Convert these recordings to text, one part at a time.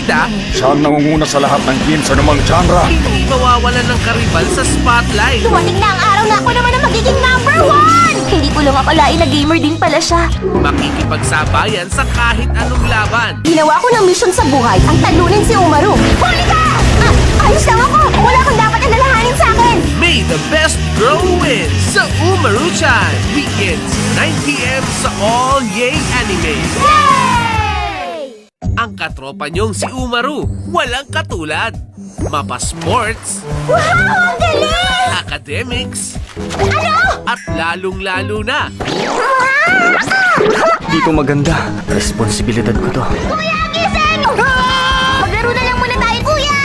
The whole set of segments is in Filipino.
bida, Siya ang nangunguna sa lahat ng game sa namang genre. hindi mawawalan ng karibal sa spotlight. Dumating na ang araw na ako naman ang magiging #1! Hindi ko lang akalain na gamer din pala siya. Makikipagsabayan sa kahit anong laban. Ginawa ko ng mission sa buhay ang talunin si Umaru. Huli ka! Ayos lang ako! Wala kang dapat alalahanin sa akin! May the best girl win sa Umaru-chan. Weekends, 9 p.m. sa All Yay Anime. Yay! Ang katropa niyong si Umaru, walang katulad. Mapa sports, Wow! Ang galing! academics, Ano? at lalong-lalo na, Di ko maganda. Responsibilidad ko to. Kuya, gising! Maglaro na lang muna tayo, kuya!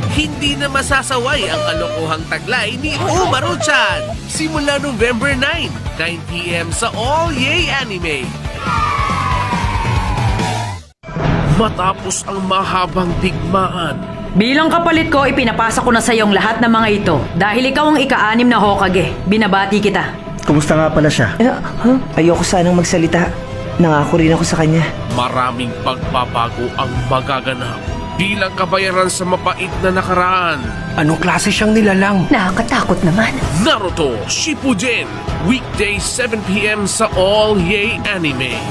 hindi na masasaway ang kalokohang taglay ni Umaru-chan. Simula November 9, 9 p.m. sa All Yay Anime. Matapos ang mahabang digmaan, Bilang kapalit ko, ipinapasa ko na sa iyong lahat ng mga ito. Dahil ikaw ang ika-6 na Hokage. Binabati kita. Kumusta nga pala siya? Ayoko sanang magsalita. Nangako rin ako sa kanya. maraming pagbabago ang magaganap bilang kabayaran sa mapait na nakaraan. Anong klase siyang nilalang? Nakakatakot naman. Naruto Shippuden, weekdays 7 p.m. sa All Yay Anime.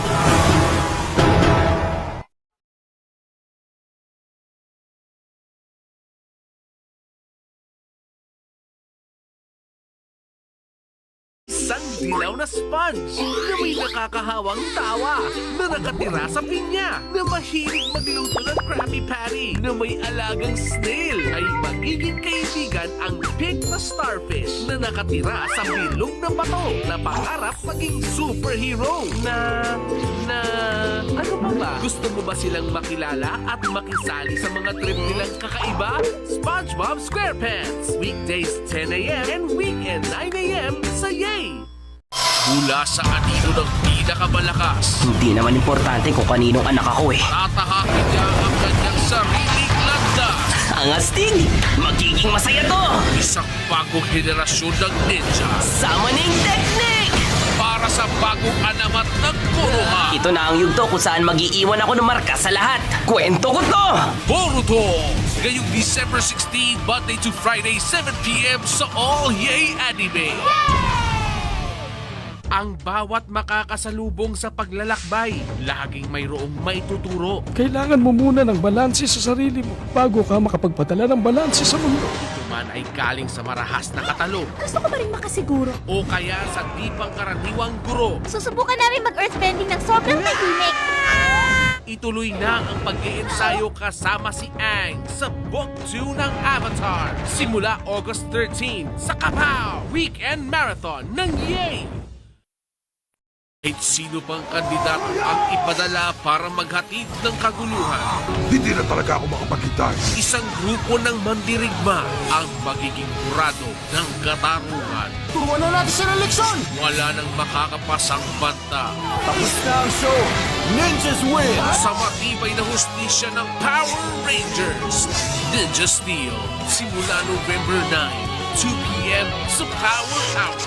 Isang dilaw na sponge na may nakakahawang tawa na nakatira sa pinya na mahilig magluto ng Krabby Patty na may alagang snail ay magiging kaibigan ang pink na starfish na nakatira sa bilog na bato na pangarap maging superhero ano pa ba? Gusto mo ba silang makilala at makisali sa mga trip nilang kakaiba? SpongeBob SquarePants, weekdays 10 a.m. and weekend 9 a.m. sa Yay! Mula sa anino ng pinakamalakas, Hindi naman importante kung kaninong anak ako eh. tatahakin niya ang kanyang sariling landas. Ang astig! Magiging masaya to! Isang bagong henerasyon ng ninja Summoning technique! para sa bagong anamat ng puruhan. Ito na ang yugto kung saan mag-iiwan ako ng marka sa lahat. Kwento ko to! Boruto! Ngayong December 16, Monday to Friday, 7 p.m. sa All Yay Anime. Ang bawat makakasalubong sa paglalakbay, laging mayroong maituturo. Kailangan mo muna ng balanse sa sarili mo bago ka makapagpadala ng balanse sa mundo. Ito man ay galing sa marahas na katalo Gusto ko pa rin makasiguro. o kaya sa di pangkaraniwang guro. Susubukan namin mag-earthbending ng sobrang tahimik. Ituloy na ang pag-iensayo kasama si Aang sa Book 2 ng Avatar. Simula August 13 sa Kapow Weekend Marathon ng Yay! Kahit sino pang kandidato ang ipadala para maghatid ng kaguluhan. Hindi na talaga ako makapagkita. Isang grupo ng mandirigma ang magiging kurado ng katarungan. Turuan na natin sa eleksyon! Wala nang makakapasang banta. Tapos na ang show! Ninjas win! Sa matibay na hustisya ng Power Rangers, Ninja Steel. Simula November 9, 2 p.m. sa Power Hour.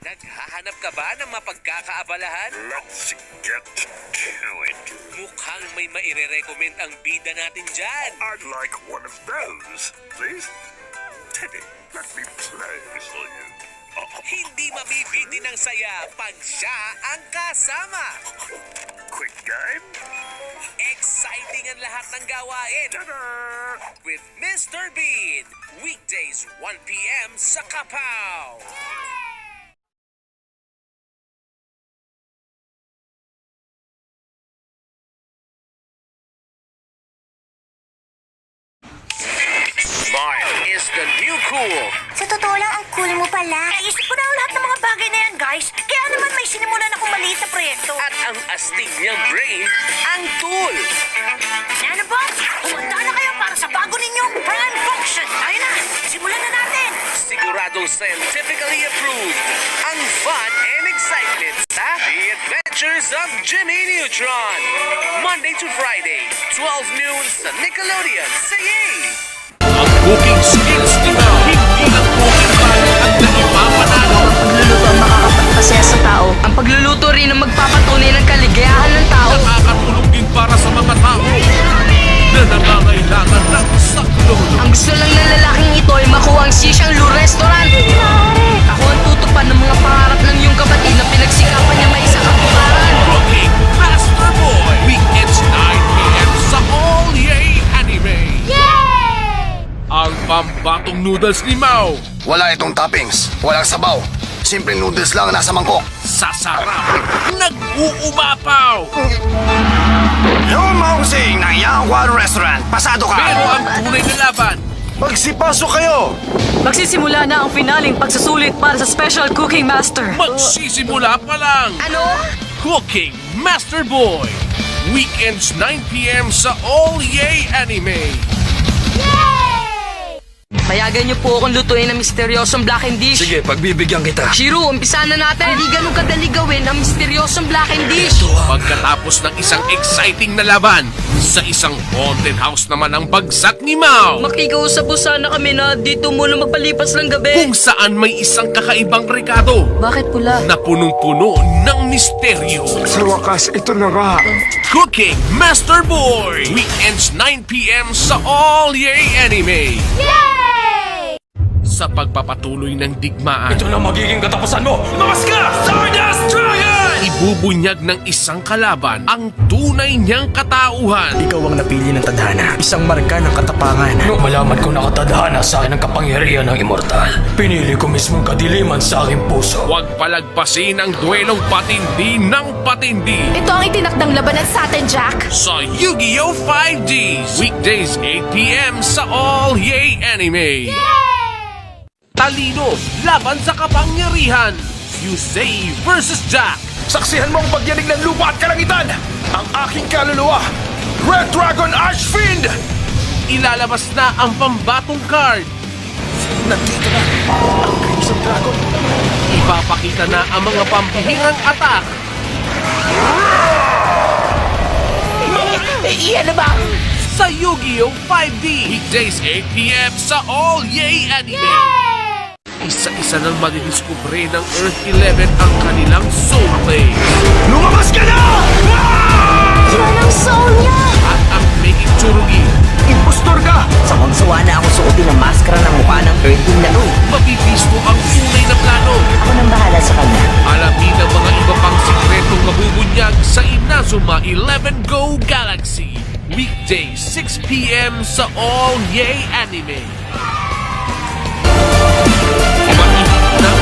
Naghahanap ka ba ng mapagkakaabalahan? Let's get to it. Mukhang may maire-recommend ang bida natin dyan. I'd like one of those, please. Teddy, let me play for you. Hindi mabibiti ng saya pag siya ang kasama. Quick game. Exciting ang lahat ng gawain Ta-da! with Mr. Bean. Weekdays 1 p.m. sa Kapow. Smile is the new cool. Sa totoo lang, ang cool mo pala. Naisip ko na ang lahat ng mga bagay na yan, guys. Kaya naman may sinimulan akong maliit na proyekto. At ang astig niyang brain, ang tool. Ano ba? Humanda na kayo para sa bago ninyong prime function. Ayun na, simulan na natin. Siguradong scientifically approved. Ang fun and excitement sa The Adventures of Jimmy Neutron. Monday to Friday, 12 noon sa Nickelodeon. Sa Yay! Ang cooking skills nila, hindi lang cooking bagay ang naipapanalo. Pagluluto ang makakapagpasaya sa tao. Ang pagluluto rin ang magpapatunay ng kaligayahan ng tao. ng Shishanlu Restaurant. Ako ang tutupad ng mga pangarap ng iyong kapatid na pinagsikapan niya may isang katuparan. Cooking Master Boy! Weekends 9 p.m. sa All Yay Anime! Ang pambatong noodles ni Mao. Wala itong toppings, walang sabaw. Simple noodles lang nasa mangkok. Sa sarap, nag-uumapaw. Yo, Mausing ng Yangwan Restaurant. Pasado ka! Pero ang tunay na laban, Magsipasok kayo! Magsisimula na ang finaling pagsusulit para sa Special Cooking Master. magsisimula pa lang. Ano? Cooking Master Boy! Weekends 9 p.m. sa All Yay Anime! Payagan niyo po akong lutuin ang misteryosong black and dish. Sige, pagbibigyan kita. Shiro, umpisa na natin. Hindi ganun kadali gawin ang misteryosong black and dish. Pagkatapos ng isang exciting na laban, sa isang haunted house naman ang bagsak ni Mao. Makikiusap po sana kami na dito muna magpalipas ng gabi. Kung saan may isang kakaibang rekado Bakit pula? na punong-puno ng misteryo. Sa wakas, ito na nga. Cooking Master Boy! Weekends 9 p.m. sa All Yay Anime! Sa pagpapatuloy ng digmaan, Ito na magiging katapusan mo! Lumas ka! Stardust Dragon! ibubunyag ng isang kalaban ang tunay niyang katauhan. Ikaw ang napili ng tadhana. Isang marka ng katapangan. Nung malaman ko nakatadhana sa akin ang kapangyarihan ng immortal, pinili ko mismong kadiliman sa aking puso. Huwag palagpasin ang duelong patindi ng patindi Ito ang itinakdang labanan sa atin, Jack. sa Yu-Gi-Oh! 5Ds! Weekdays 8 p.m. sa All Yay Anime! Talino laban sa kapangyarihan! Yusei versus Jack! Saksihan mo ang pagyanig ng lupa at kalangitan! Ang aking kaluluwa, Red Dragon Ashfiend! Ilalabas na ang pambatong card! Nandito na ang Crimson Dragon. Ipapakita na ang mga pampihirang atak! Iyan na ba? Sa Yu-Gi-Oh! 5D! Weekdays 8 p.m. sa All Yay Anime! Isa-isa nang madidiskubre ng Earth 11 ang kanilang soulmate Lumabas ka na! Yan ang soul niya! at ang Make Tsurugi. Impostor ka! Sawang-sawa na ako suotin ang maskara ng mukha ng Earthling na to. Mabibisto ang tunay na plano. Ako nang bahala sa kanya. Alamin ang mga iba pang sikretong mabubunyag sa Inazuma 11 Go Galaxy. Weekday 6 p.m. sa All Yay Anime.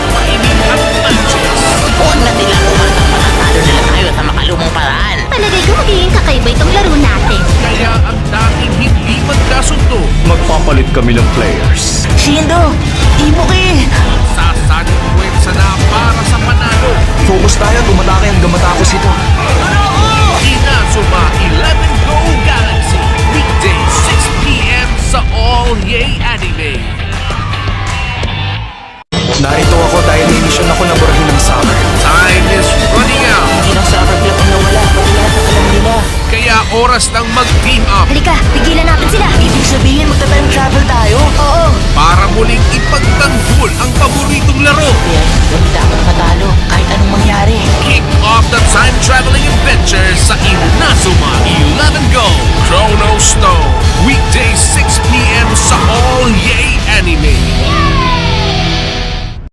Mainit at matches. Huwag na nila manatalo nila tayo sa makalumang paraan. Palagay ko magiging kakaiba itong laro natin. Kaya ang dating hindi magkasundo, Magpapalit kami ng players. Shindo! Ibuki! sasanib puwersa na para sa panalo. Focus tayo at umatake hanggang matapos ito. Inazuma 11 Go Galaxy. Weekday 6 p.m. sa All Yay Anime. Narito ako dahil inisyon ako ng burahin ng summer. Time is running out. Hindi ng summer club ang nawala. Pati lahat ng alam nila. Kaya oras nang mag-team up Halika, pigilan natin sila. Ibig sabihin magta-time travel tayo? Oo. para muling ipagtanggol ang paboritong laro. Kaya hindi dapat matalo kahit anong mangyari. Kick off the time-traveling adventure sa Inazuma 11 Go Chrono Stone. Weekday 6 p.m. sa All Yay Anime.